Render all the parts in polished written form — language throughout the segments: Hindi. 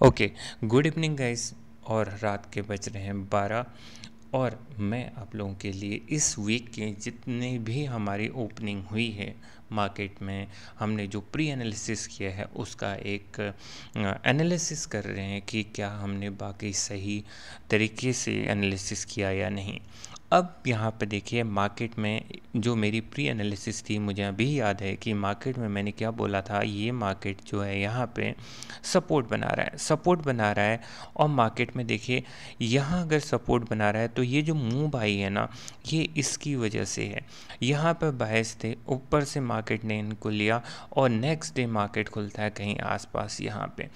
Okay, good evening guys. और रात के बज रहे हैं 12 और मैं आप लोगों के लिए इस वीक के जितने भी हमारी ओपनिंग हुई है मार्केट में, हमने जो प्री एनालिसिस किया है उसका एक एनालिसिस कर रहे हैं कि क्या हमने बाकी सही तरीके से एनालिसिस किया या नहीं। अब यहाँ पे देखिए, मार्केट में जो मेरी प्री एनालिसिस थी, मुझे अभी याद है कि मार्केट में मैंने क्या बोला था। ये मार्केट जो है यहाँ पे सपोर्ट बना रहा है, सपोर्ट बना रहा है। और मार्केट में देखिए, यहाँ अगर सपोर्ट बना रहा है तो ये जो मूव आई है ना, ये इसकी वजह से है। यहाँ पर बायस थे, ऊपर से मार्केट ने इनको लिया और नेक्स्ट डे मार्केट खुलता है कहीं आसपास यहाँ पे।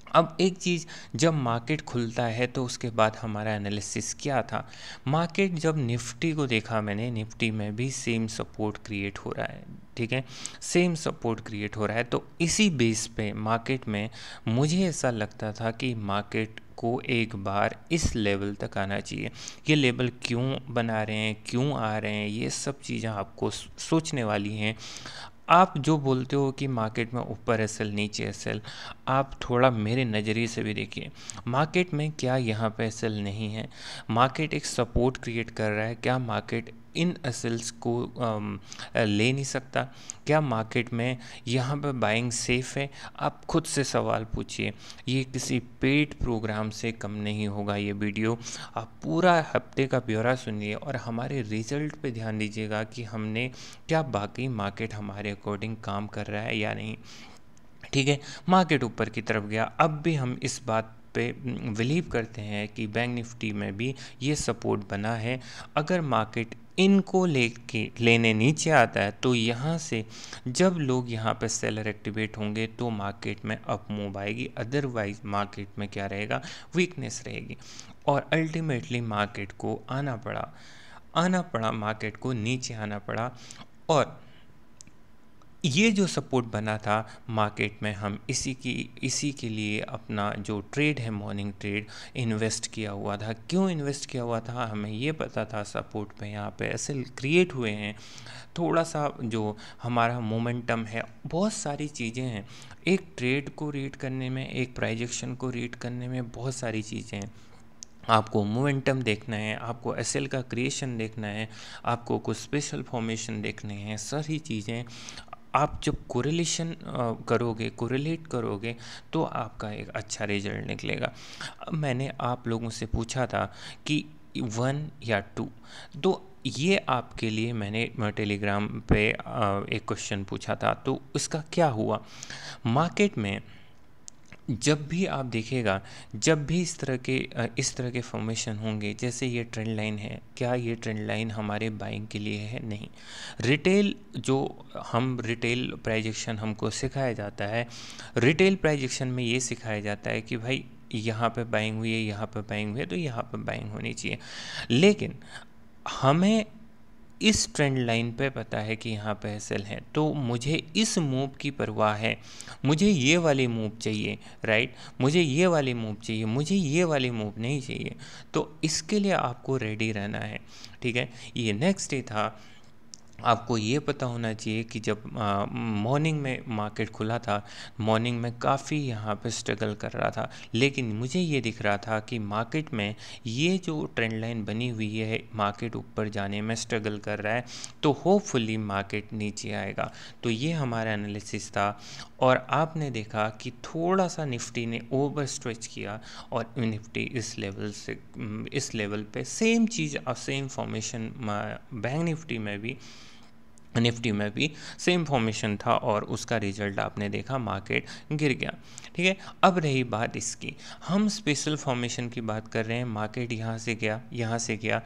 अब एक चीज़, जब मार्केट खुलता है तो उसके बाद हमारा एनालिसिस क्या था। मार्केट जब निफ्टी को देखा मैंने, निफ्टी में भी सेम सपोर्ट क्रिएट हो रहा है, ठीक है, सेम सपोर्ट क्रिएट हो रहा है। तो इसी बेस पे मार्केट में मुझे ऐसा लगता था कि मार्केट को एक बार इस लेवल तक आना चाहिए। ये लेवल क्यों बना रहे हैं, क्यों आ रहे हैं, ये सब चीज़ें आपको सोचने वाली हैं। आप जो बोलते हो कि मार्केट में ऊपर एसएल नीचे एसएल, आप थोड़ा मेरे नज़रिए से भी देखिए, मार्केट में क्या यहाँ पे एसएल नहीं है। मार्केट एक सपोर्ट क्रिएट कर रहा है, क्या मार्केट इन एसएल्स को ले नहीं सकता? क्या मार्केट में यहाँ पे बाइंग सेफ़ है? आप खुद से सवाल पूछिए। ये किसी पेड प्रोग्राम से कम नहीं होगा ये वीडियो। आप पूरा हफ्ते का ब्यौरा सुनिए और हमारे रिजल्ट पे ध्यान दीजिएगा कि हमने क्या बाकी मार्केट हमारे अकॉर्डिंग काम कर रहा है या नहीं। ठीक है, मार्केट ऊपर की तरफ गया। अब भी हम इस बात पे बिलीव करते हैं कि बैंक निफ्टी में भी ये सपोर्ट बना है। अगर मार्केट इनको लेने नीचे आता है तो यहाँ से जब लोग यहाँ पे सेलर एक्टिवेट होंगे तो मार्केट में अप मूव आएगी, अदरवाइज मार्केट में क्या रहेगा, वीकनेस रहेगी। और अल्टीमेटली मार्केट को आना पड़ा, मार्केट को नीचे आना पड़ा। और ये जो सपोर्ट बना था मार्केट में, हम इसी के लिए अपना जो ट्रेड है, मॉर्निंग ट्रेड, इन्वेस्ट किया हुआ था। क्यों इन्वेस्ट किया हुआ था? हमें ये पता था सपोर्ट पे यहाँ पे ऐसे क्रिएट हुए हैं, थोड़ा सा जो हमारा मोमेंटम है, बहुत सारी चीज़ें हैं। एक ट्रेड को रीड करने में, एक प्राइजेक्शन को रीड करने में बहुत सारी चीज़ें हैं। आपको मोमेंटम देखना है, आपको एसएल का क्रिएशन देखना है, आपको कुछ स्पेशल फॉर्मेशन देखने हैं, सारी चीज़ें आप जब कोरिलेशन करोगे, कोरिलेट करोगे तो आपका एक अच्छा रिजल्ट निकलेगा। अब मैंने आप लोगों से पूछा था कि 1 या 2, तो ये आपके लिए मैंने टेलीग्राम पे एक क्वेश्चन पूछा था, तो उसका क्या हुआ। मार्केट में जब भी आप देखिएगा, जब भी इस तरह के फॉर्मेशन होंगे, जैसे ये ट्रेंड लाइन है, क्या ये ट्रेंड लाइन हमारे बाइंग के लिए है? नहीं। रिटेल प्राइजेक्शन हमको सिखाया जाता है। रिटेल प्राइजेक्शन में ये सिखाया जाता है कि भाई यहाँ पे बाइंग हुई है, यहाँ पे बाइंग हुई है, तो यहाँ पे बाइंग होनी चाहिए। लेकिन हमें इस ट्रेंड लाइन पे पता है कि यहाँ पे सेल है, तो मुझे इस मूव की परवाह है। मुझे ये वाली मूव चाहिए, राइट, मुझे ये वाली मूव चाहिए, मुझे ये वाली मूव नहीं चाहिए। तो इसके लिए आपको रेडी रहना है, ठीक है। ये नेक्स्ट डे था। आपको ये पता होना चाहिए कि जब मॉर्निंग में मार्केट खुला था, मॉर्निंग में काफ़ी यहाँ पे स्ट्रगल कर रहा था, लेकिन मुझे ये दिख रहा था कि मार्केट में ये जो ट्रेंड लाइन बनी हुई है, मार्केट ऊपर जाने में स्ट्रगल कर रहा है, तो होपफुली मार्केट नीचे आएगा। तो ये हमारा एनालिसिस था। और आपने देखा कि थोड़ा सा निफ्टी ने ओवर स्ट्रेच किया और निफ्टी इस लेवल पे सेम चीज़, सेम फॉर्मेशन बैंक निफ्टी में भी सेम फॉर्मेशन था और उसका रिजल्ट आपने देखा, मार्केट गिर गया, ठीक है। अब रही बात इसकी, हम स्पेशल फॉर्मेशन की बात कर रहे हैं। मार्केट यहाँ से गया, यहाँ से गया।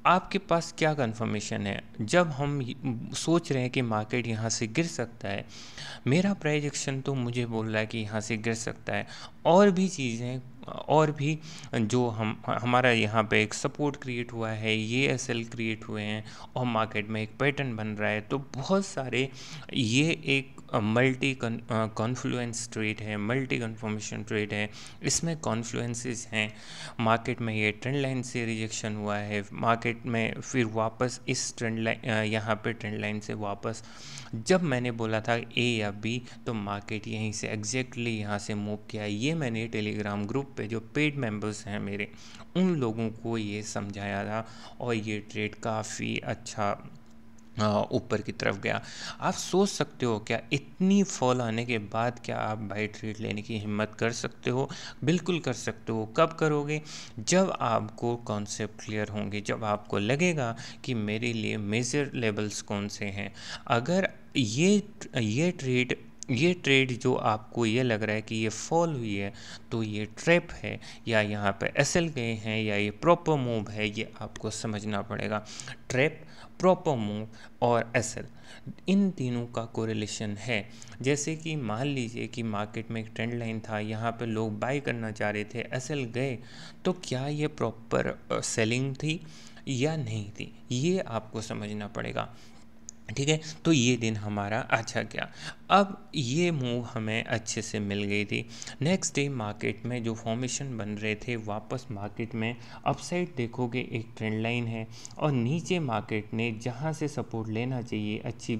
आपके पास क्या कंफर्मेशन है? जब हम सोच रहे हैं कि मार्केट यहाँ से गिर सकता है, मेरा प्राइजेक्शन तो मुझे बोल रहा है कि यहाँ से गिर सकता है। और भी चीज़ें, और भी जो हमारा यहाँ पे एक सपोर्ट क्रिएट हुआ है, ये एसएल क्रिएट हुए हैं और मार्केट में एक पैटर्न बन रहा है। तो बहुत सारे ये एक मल्टी कॉन्फ्लुएंस ट्रेड है, मल्टी कन्फर्मेशन ट्रेड है, इसमें कॉन्फ्लुएंसेस हैं। मार्केट में ये ट्रेंड लाइन से रिजेक्शन हुआ है, मार्केट में फिर वापस इस ट्रेंड लाइन, यहाँ पे ट्रेंड लाइन से वापस जब मैंने बोला था ए या बी, तो मार्केट यहीं से एग्जैक्टली यहाँ से मूव किया। ये मैंने टेलीग्राम ग्रुप पे जो पेड मेंबर्स हैं मेरे, उन लोगों को ये समझाया था और ये ट्रेड काफ़ी अच्छा ऊपर की तरफ गया। आप सोच सकते हो क्या इतनी फॉल आने के बाद क्या आप बाई ट्रेड लेने की हिम्मत कर सकते हो? बिल्कुल कर सकते हो। कब करोगे? जब आपको कॉन्सेप्ट क्लियर होंगे, जब आपको लगेगा कि मेरे लिए मेजर लेवल्स कौन से हैं। अगर ये ट्रेड जो आपको ये लग रहा है कि ये फॉल हुई है, तो ये ट्रैप है या यहाँ पे एसएल गए हैं या ये प्रॉपर मूव है, ये आपको समझना पड़ेगा। ट्रैप, प्रॉपर मूव और एसएल, इन तीनों का कोरिलेशन है। जैसे कि मान लीजिए कि मार्केट में एक ट्रेंड लाइन था, यहाँ पे लोग बाय करना चाह रहे थे, एसएल गए, तो क्या ये प्रॉपर सेलिंग थी या नहीं थी, ये आपको समझना पड़ेगा। ठीक है, तो ये दिन हमारा अच्छा गया। अब ये मूव हमें अच्छे से मिल गई थी। नेक्स्ट डे मार्केट में जो फॉर्मेशन बन रहे थे, वापस मार्केट में अपसाइड देखोगे एक ट्रेंड लाइन है और नीचे मार्केट ने जहाँ से सपोर्ट लेना चाहिए, अच्छी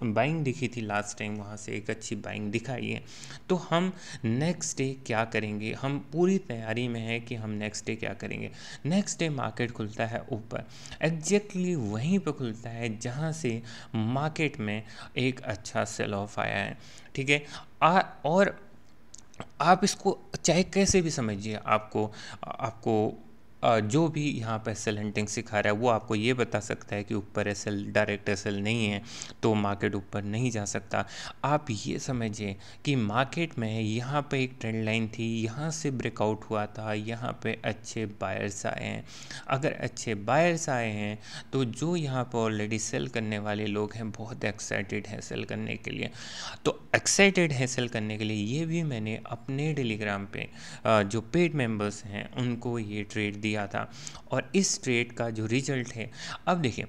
बाइंग दिखी थी लास्ट टाइम, वहाँ से एक अच्छी बाइंग दिखाई है। तो हम नेक्स्ट डे क्या करेंगे, हम पूरी तैयारी में है कि हम नेक्स्ट डे क्या करेंगे। नेक्स्ट डे मार्केट खुलता है ऊपर, एग्जैक्टली वहीं पर खुलता है जहाँ से मार्केट में एक अच्छा सेल ऑफ आया है। ठीक है, और आप इसको चाहे कैसे भी समझिए, आपको आपको जो भी यहाँ पर एसएल हंटिंग सिखा रहा है वो आपको ये बता सकता है कि ऊपर एसएल, डायरेक्ट एसएल नहीं है तो मार्केट ऊपर नहीं जा सकता। आप ये समझिए कि मार्केट में यहाँ पे एक ट्रेंड लाइन थी, यहाँ से ब्रेकआउट हुआ था, यहाँ पे अच्छे बायर्स आए हैं। अगर अच्छे बायर्स आए हैं तो जो यहाँ पर ऑलरेडी सेल करने वाले लोग हैं बहुत एक्साइटेड हैं सेल करने के लिए। तो एक्साइटेड है सेल करने के लिए, ये भी मैंने अपने टेलीग्राम पे जो पेड मेंबर्स हैं उनको ये ट्रेड दिया था। और इस ट्रेड का जो रिजल्ट है, अब देखिए,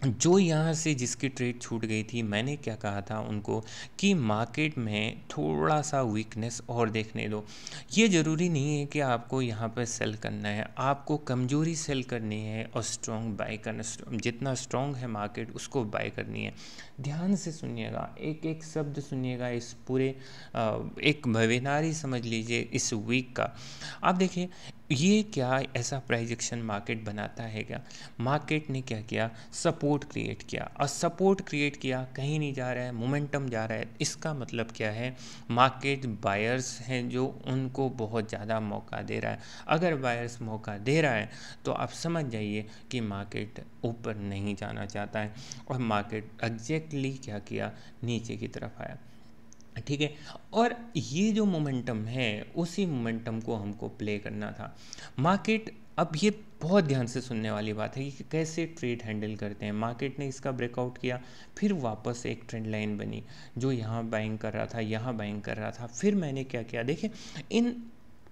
जो यहाँ से जिसकी ट्रेड छूट गई थी, मैंने क्या कहा था उनको कि मार्केट में थोड़ा सा वीकनेस और देखने दो। ये ज़रूरी नहीं है कि आपको यहाँ पर सेल करना है, आपको कमज़ोरी सेल करनी है और स्ट्रॉन्ग बाय करना, जितना स्ट्रॉन्ग है मार्केट उसको बाय करनी है। ध्यान से सुनिएगा, एक एक शब्द सुनिएगा, इस पूरे एक वेबिनार समझ लीजिए इस वीक का। आप देखिए, ये क्या ऐसा प्राइस एक्शन मार्केट बनाता है क्या? मार्केट ने क्या किया, सपोर्ट क्रिएट किया, और सपोर्ट क्रिएट किया, कहीं नहीं जा रहा है, मोमेंटम जा रहा है। इसका मतलब क्या है, मार्केट बायर्स हैं जो उनको बहुत ज़्यादा मौका दे रहा है। अगर बायर्स मौका दे रहा है तो आप समझ जाइए कि मार्केट ऊपर नहीं जाना चाहता है, और मार्केट एग्जैक्टली क्या किया, नीचे की तरफ आया। ठीक है, और ये जो मोमेंटम है उसी मोमेंटम को हमको प्ले करना था। मार्केट, अब ये बहुत ध्यान से सुनने वाली बात है कि कैसे ट्रेड हैंडल करते हैं। मार्केट ने इसका ब्रेकआउट किया, फिर वापस एक ट्रेंड लाइन बनी, जो यहाँ बाइंग कर रहा था, यहाँ बाइंग कर रहा था। फिर मैंने क्या किया, देखिए, इन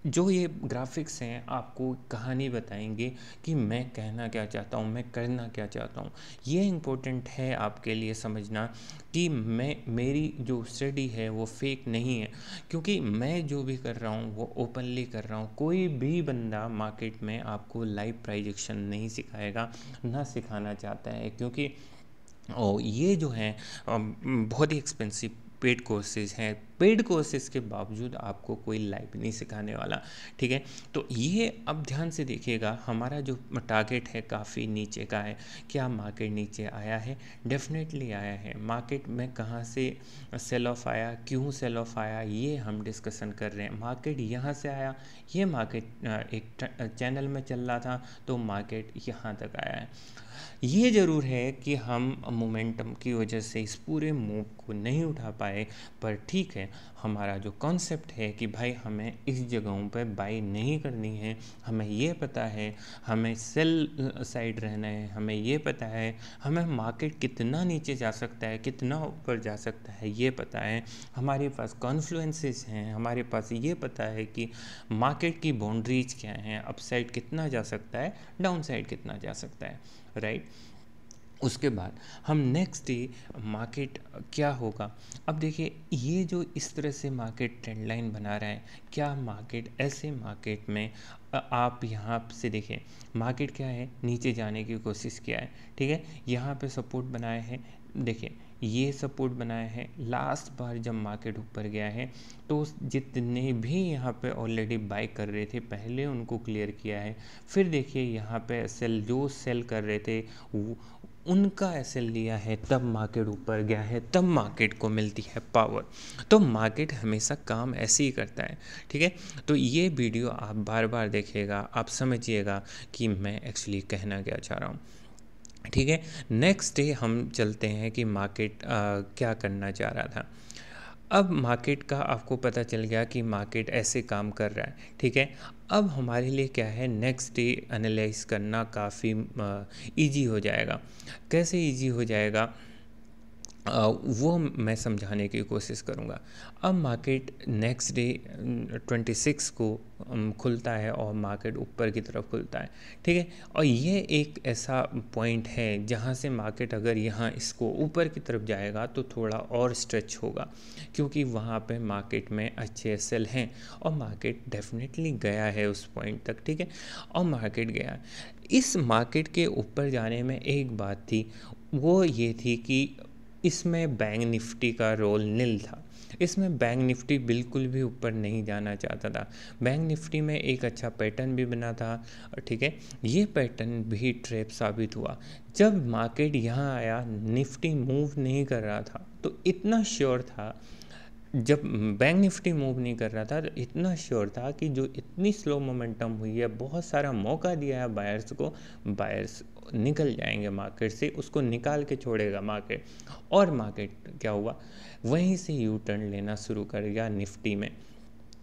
जो ये ग्राफिक्स हैं आपको कहानी बताएंगे कि मैं कहना क्या चाहता हूँ, मैं करना क्या चाहता हूँ। ये इम्पोर्टेंट है आपके लिए समझना कि मेरी जो स्टडी है वो फेक नहीं है, क्योंकि मैं जो भी कर रहा हूँ वो ओपनली कर रहा हूँ। कोई भी बंदा मार्केट में आपको लाइव प्राइस एक्शन नहीं सिखाएगा, ना सिखाना चाहता है, क्योंकि ये जो है बहुत ही एक्सपेंसिव पेड कोर्सेज हैं। पेड कोर्सेज के बावजूद आपको कोई लाइव नहीं सिखाने वाला। ठीक है, तो ये अब ध्यान से देखिएगा, हमारा जो टारगेट है काफ़ी नीचे का है। क्या मार्केट नीचे आया है? डेफिनेटली आया है। मार्केट में कहाँ से सेल ऑफ आया, क्यों सेल ऑफ आया, ये हम डिस्कशन कर रहे हैं। मार्केट यहाँ से आया, ये मार्केट एक चैनल में चल रहा था तो मार्केट यहाँ तक आया है। ये ज़रूर है कि हम मोमेंटम की वजह से इस पूरे मूव को नहीं उठा पाए, पर ठीक है, हमारा जो कॉन्सेप्ट है कि भाई हमें इस जगहों पर बाई नहीं करनी है, हमें ये पता है, हमें सेल साइड रहना है, हमें ये पता है, हमें मार्केट कितना नीचे जा सकता है, कितना ऊपर जा सकता है ये पता है, हमारे पास कॉन्फ्लुएंसेस हैं, हमारे पास ये पता है कि मार्केट की बाउंड्रीज क्या हैं, अपसाइड कितना जा सकता है, डाउन साइड कितना जा सकता है, राइट। उसके बाद हम नेक्स्ट डे मार्केट क्या होगा। अब देखिए ये जो इस तरह से मार्केट ट्रेंड लाइन बना रहा है, क्या मार्केट ऐसे मार्केट में आप यहाँ से देखिए मार्केट क्या है, नीचे जाने की कोशिश किया है, ठीक है। यहाँ पे सपोर्ट बनाए हैं, देखिए ये सपोर्ट बनाया है। लास्ट बार जब मार्केट ऊपर गया है तो जितने भी यहाँ पे ऑलरेडी बाय कर रहे थे पहले उनको क्लियर किया है। फिर देखिए यहाँ पे जो सेल कर रहे थे उनका एसएल लिया है, तब मार्केट ऊपर गया है, तब मार्केट को मिलती है पावर। तो मार्केट हमेशा काम ऐसे ही करता है, ठीक है। तो ये वीडियो आप बार बार देखिएगा, आप समझिएगा कि मैं एक्चुअली कहना क्या चाह रहा हूँ, ठीक है। नेक्स्ट डे हम चलते हैं कि मार्केट क्या करना चाह रहा था। अब मार्केट का आपको पता चल गया कि मार्केट ऐसे काम कर रहा है, ठीक है। अब हमारे लिए क्या है, नेक्स्ट डे एनालाइज करना काफ़ी इजी हो जाएगा। कैसे इजी हो जाएगा वो मैं समझाने की कोशिश करूँगा। अब मार्केट नेक्स्ट डे 26 को खुलता है और मार्केट ऊपर की तरफ खुलता है, ठीक है। और ये एक ऐसा पॉइंट है जहाँ से मार्केट अगर यहाँ इसको ऊपर की तरफ जाएगा तो थोड़ा और स्ट्रेच होगा, क्योंकि वहाँ पे मार्केट में अच्छे सेल हैं और मार्केट डेफिनेटली गया है उस पॉइंट तक, ठीक है। और मार्केट गया, इस मार्केट के ऊपर जाने में एक बात थी, वो ये थी कि इसमें बैंक निफ्टी का रोल नील था। इसमें बैंक निफ्टी बिल्कुल भी ऊपर नहीं जाना चाहता था। बैंक निफ्टी में एक अच्छा पैटर्न भी बना था, ठीक है। ये पैटर्न भी ट्रैप साबित हुआ। जब मार्केट यहाँ आया निफ्टी मूव नहीं कर रहा था तो इतना श्योर था, जब बैंक निफ्टी मूव नहीं कर रहा था तो इतना श्योर था कि जो इतनी स्लो मोमेंटम हुई है, बहुत सारा मौका दिया है बायर्स को, बायर्स निकल जाएंगे मार्केट से, उसको निकाल के छोड़ेगा मार्केट। और मार्केट क्या हुआ, वहीं से यू टर्न लेना शुरू कर गया निफ्टी में,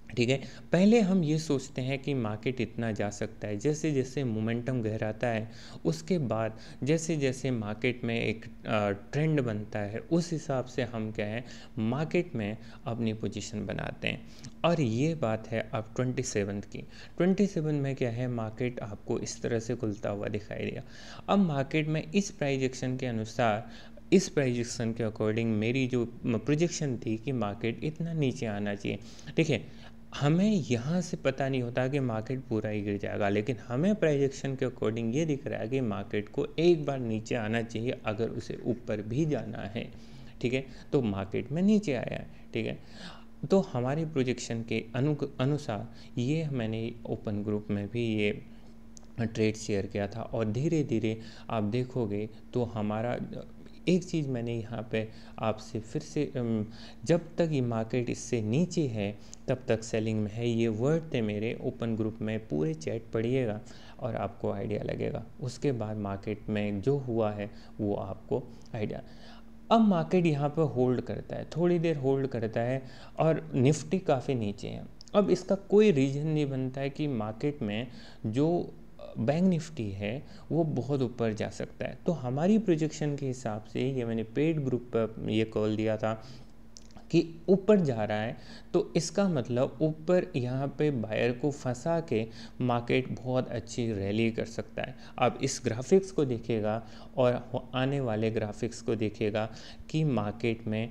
ठीक है। पहले हम ये सोचते हैं कि मार्केट इतना जा सकता है, जैसे जैसे मोमेंटम गहराता है उसके बाद जैसे जैसे मार्केट में एक ट्रेंड बनता है उस हिसाब से हम क्या है मार्केट में अपनी पोजीशन बनाते हैं। और ये बात है अब 27 की। 27 में क्या है, मार्केट आपको इस तरह से खुलता हुआ दिखाई दिया। अब मार्केट में इस प्राइस एक्शन के अनुसार, इस प्राइजेक्शन के अकॉर्डिंग मेरी जो प्रोजेक्शन थी कि मार्केट इतना नीचे आना चाहिए, ठीक है। हमें यहाँ से पता नहीं होता कि मार्केट पूरा ही गिर जाएगा, लेकिन हमें प्राइजेक्शन के अकॉर्डिंग ये दिख रहा है कि मार्केट को एक बार नीचे आना चाहिए अगर उसे ऊपर भी जाना है, ठीक है। तो मार्केट में नीचे आया है, ठीक है। तो हमारी प्रोजेक्शन के अनुसार ये मैंने ओपन ग्रुप में भी ये ट्रेड शेयर किया था। और धीरे धीरे आप देखोगे तो हमारा एक चीज़ मैंने यहाँ पे आपसे फिर से जब तक ये मार्केट इससे नीचे है तब तक सेलिंग में है, ये वर्ड थे मेरे। ओपन ग्रुप में पूरे चैट पढ़िएगा और आपको आइडिया लगेगा। उसके बाद मार्केट में जो हुआ है वो आपको आइडिया। अब मार्केट यहाँ पर होल्ड करता है, थोड़ी देर होल्ड करता है और निफ्टी काफ़ी नीचे है। अब इसका कोई रीज़न नहीं बनता है कि मार्केट में जो बैंक निफ्टी है वो बहुत ऊपर जा सकता है। तो हमारी प्रोजेक्शन के हिसाब से ये मैंने पेड ग्रुप पर ये कॉल दिया था कि ऊपर जा रहा है, तो इसका मतलब ऊपर यहाँ पे बायर को फंसा के मार्केट बहुत अच्छी रैली कर सकता है। आप इस ग्राफिक्स को देखिएगा और आने वाले ग्राफिक्स को देखिएगा कि मार्केट में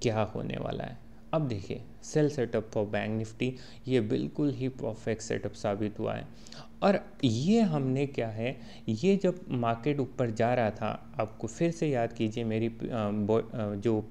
क्या होने वाला है। अब देखिए sell setup for bank Nifty, ये बिल्कुल ही परफेक्ट सेटअप साबित हुआ है। और ये हमने क्या है, ये जब मार्केट ऊपर जा रहा था, आपको फिर से याद कीजिए मेरी जो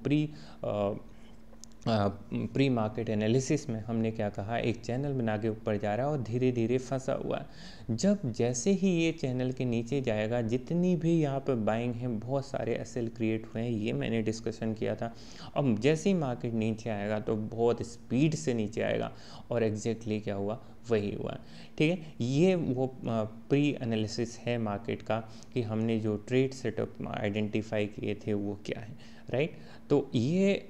प्री मार्केट एनालिसिस में हमने क्या कहा, एक चैनल बना के ऊपर जा रहा है और धीरे धीरे फंसा हुआ है। जब जैसे ही ये चैनल के नीचे जाएगा, जितनी भी यहाँ पर बाइंग हैं, बहुत सारे एसएल क्रिएट हुए हैं, ये मैंने डिस्कशन किया था। अब जैसे ही मार्केट नीचे आएगा तो बहुत स्पीड से नीचे आएगा और एग्जैक्टली क्या हुआ वही हुआ, ठीक है। ये वो प्री एनालिसिस है मार्केट का कि हमने जो ट्रेड सेटअप आइडेंटिफाई किए थे वो क्या है, राइट। तो ये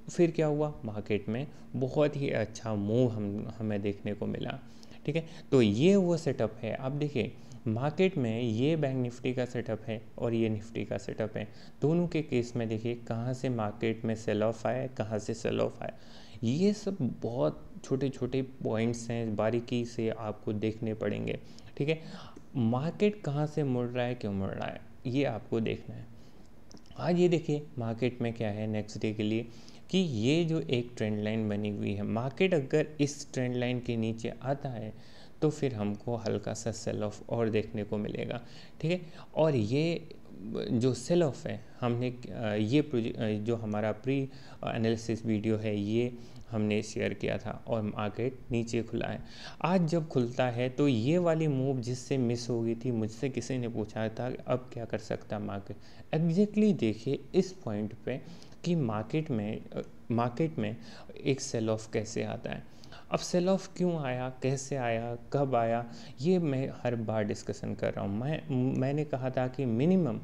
फिर क्या हुआ, मार्केट में बहुत ही अच्छा मूव हमें देखने को मिला, ठीक है। तो ये वो सेटअप है। अब देखिए मार्केट में ये बैंक निफ्टी का सेटअप है और ये निफ्टी का सेटअप है। दोनों के केस में देखिए कहाँ से मार्केट में सेल ऑफ आया, कहाँ से सेल ऑफ आया। ये सब बहुत छोटे छोटे पॉइंट्स हैं, बारीकी से आपको देखने पड़ेंगे, ठीक है। मार्केट कहाँ से मुड़ रहा है, क्यों मुड़ रहा है, ये आपको देखना है। आज ये देखिए मार्केट में क्या है नेक्स्ट डे के लिए कि ये जो एक ट्रेंड लाइन बनी हुई है, मार्केट अगर इस ट्रेंड लाइन के नीचे आता है तो फिर हमको हल्का सा सेल ऑफ और देखने को मिलेगा, ठीक है। और ये जो सेल ऑफ है हमने ये जो हमारा प्री एनालिसिस वीडियो है ये हमने शेयर किया था और मार्केट नीचे खुला है। आज जब खुलता है तो ये वाली मूव जिससे मिस हो गई थी, मुझसे किसी ने पूछा था अब क्या कर सकता मार्केट। एग्जैक्टली देखिए इस पॉइंट पे कि मार्केट में एक सेल ऑफ कैसे आता है। अब सेल ऑफ क्यों आया, कैसे आया, कब आया, ये मैं हर बार डिस्कशन कर रहा हूँ। मैंने कहा था कि मिनिमम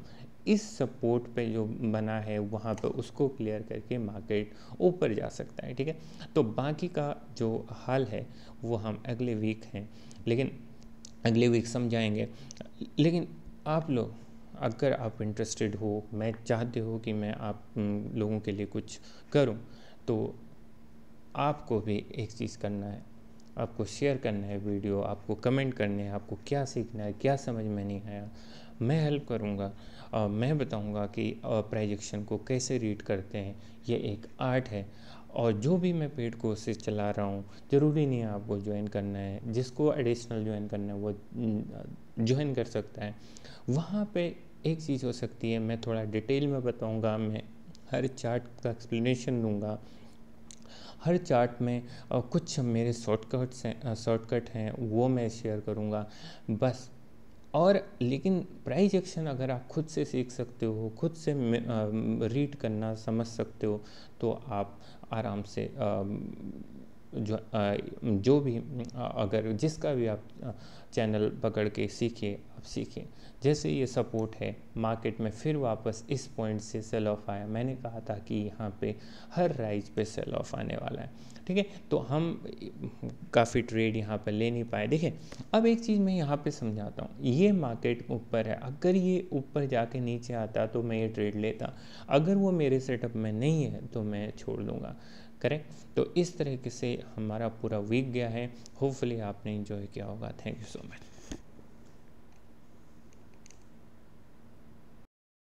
इस सपोर्ट पे जो बना है वहाँ पे उसको क्लियर करके मार्केट ऊपर जा सकता है, ठीक है। तो बाकी का जो हाल है वो हम अगले वीक हैं, लेकिन अगले वीक समझाएंगे। लेकिन आप लोग अगर आप इंटरेस्टेड हो, मैं चाहते हो कि मैं आप लोगों के लिए कुछ करूं, तो आपको भी एक चीज़ करना है, आपको शेयर करना है वीडियो, आपको कमेंट करने हैं, आपको क्या सीखना है, क्या समझ में नहीं आया, मैं हेल्प करूँगा। मैं बताऊँगा कि प्राइस एक्शन को कैसे रीड करते हैं, ये एक आर्ट है। और जो भी मैं पेड कोर्सेज चला रहा हूँ, ज़रूरी नहीं है आपको ज्वाइन करना है, जिसको एडिशनल ज्वाइन करना है वो ज्वाइन कर सकता है। वहाँ पे एक चीज़ हो सकती है, मैं थोड़ा डिटेल में बताऊँगा, मैं हर चार्ट का एक्सप्लेनेशन दूँगा, हर चार्ट में कुछ मेरे शॉर्टकट हैं वो मैं शेयर करूँगा बस। और लेकिन प्राइस एक्शन अगर आप खुद से सीख सकते हो, खुद से रीड करना समझ सकते हो, तो आप आराम से जो भी अगर जिसका भी आप चैनल पकड़ के सीखिए, आप सीखिए। जैसे ये सपोर्ट है, मार्केट में फिर वापस इस पॉइंट से सेल ऑफ आया, मैंने कहा था कि यहाँ पे हर राइज पे सेल ऑफ आने वाला है, ठीक है। तो हम काफ़ी ट्रेड यहाँ पर ले नहीं पाए। देखिए अब एक चीज़ मैं यहाँ पे समझाता हूँ, ये मार्केट ऊपर है, अगर ये ऊपर जाके नीचे आता तो मैं ये ट्रेड लेता, अगर वो मेरे सेटअप में नहीं है तो मैं छोड़ दूँगा, करेक्ट। तो इस तरीके से हमारा पूरा वीक गया है, होपफुली आपने एंजॉय किया होगा। Thank you so much.